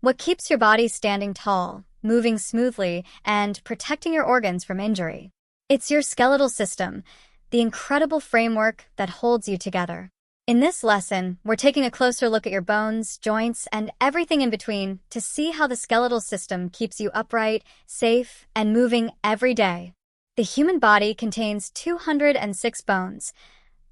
what keeps your body standing tall, moving smoothly, and protecting your organs from injury. It's your skeletal system, the incredible framework that holds you together. In this lesson, we're taking a closer look at your bones, joints, and everything in between to see how the skeletal system keeps you upright, safe, and moving every day. The human body contains 206 bones,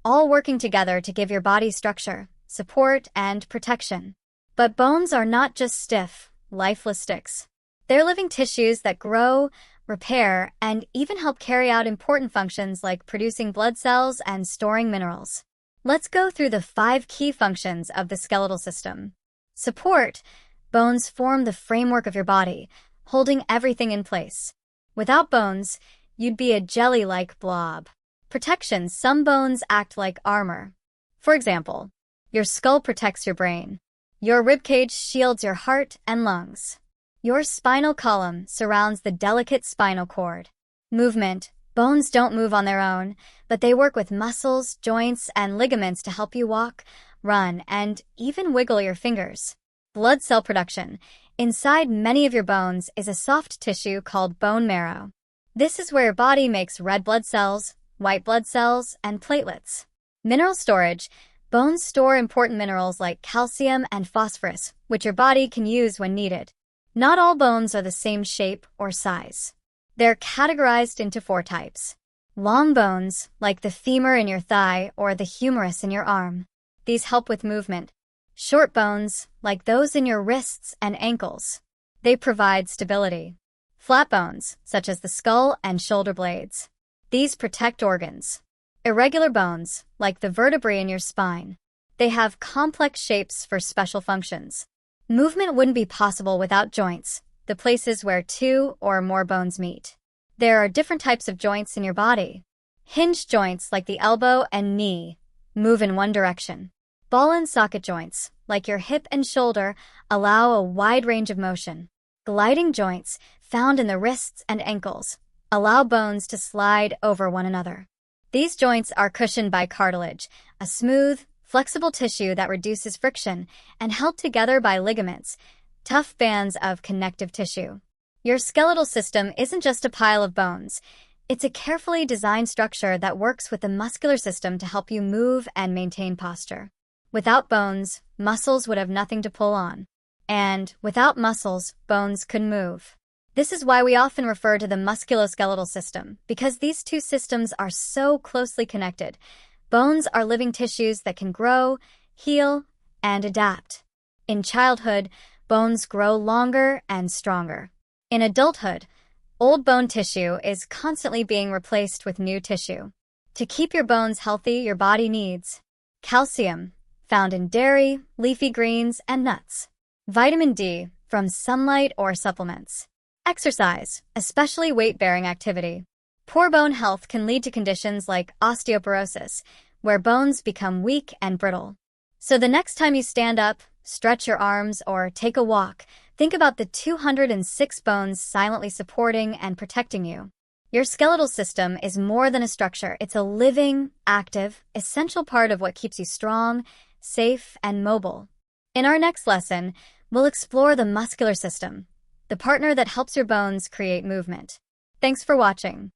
all working together to give your body structure, support, and protection. But bones are not just stiff, lifeless sticks. They're living tissues that grow, repair, and even help carry out important functions like producing blood cells and storing minerals. Let's go through the 5 key functions of the skeletal system. Support. Bones form the framework of your body, holding everything in place. Without bones, you'd be a jelly-like blob. Protection. Some bones act like armor. For example, your skull protects your brain. Your ribcage shields your heart and lungs. Your spinal column surrounds the delicate spinal cord. Movement. Bones don't move on their own, but they work with muscles, joints, and ligaments to help you walk, run, and even wiggle your fingers. Blood cell production. Inside many of your bones is a soft tissue called bone marrow. This is where your body makes red blood cells, white blood cells, and platelets. Mineral storage. Bones store important minerals like calcium and phosphorus, which your body can use when needed. Not all bones are the same shape or size. They're categorized into 4 types. Long bones, like the femur in your thigh or the humerus in your arm. These help with movement. Short bones, like those in your wrists and ankles. They provide stability. Flat bones, such as the skull and shoulder blades. These protect organs. Irregular bones, like the vertebrae in your spine. They have complex shapes for special functions. Movement wouldn't be possible without joints, the places where 2 or more bones meet. There are different types of joints in your body. Hinge joints, like the elbow and knee, move in one direction. Ball and socket joints, like your hip and shoulder, allow a wide range of motion. Gliding joints, found in the wrists and ankles, allow bones to slide over one another. These joints are cushioned by cartilage, a smooth, flexible tissue that reduces friction, and held together by ligaments, tough bands of connective tissue. Your skeletal system isn't just a pile of bones. It's a carefully designed structure that works with the muscular system to help you move and maintain posture. Without bones, muscles would have nothing to pull on. And without muscles, bones couldn't move. This is why we often refer to the musculoskeletal system, because these 2 systems are so closely connected. Bones are living tissues that can grow, heal, and adapt. In childhood, bones grow longer and stronger. In adulthood, old bone tissue is constantly being replaced with new tissue. To keep your bones healthy, your body needs calcium, found in dairy, leafy greens, and nuts. Vitamin D, from sunlight or supplements. Exercise, especially weight-bearing activity. Poor bone health can lead to conditions like osteoporosis, where bones become weak and brittle. So the next time you stand up, stretch your arms, or take a walk, think about the 206 bones silently supporting and protecting you. Your skeletal system is more than a structure. It's a living, active, essential part of what keeps you strong, safe, and mobile. In our next lesson, we'll explore the muscular system, the partner that helps your bones create movement. Thanks for watching.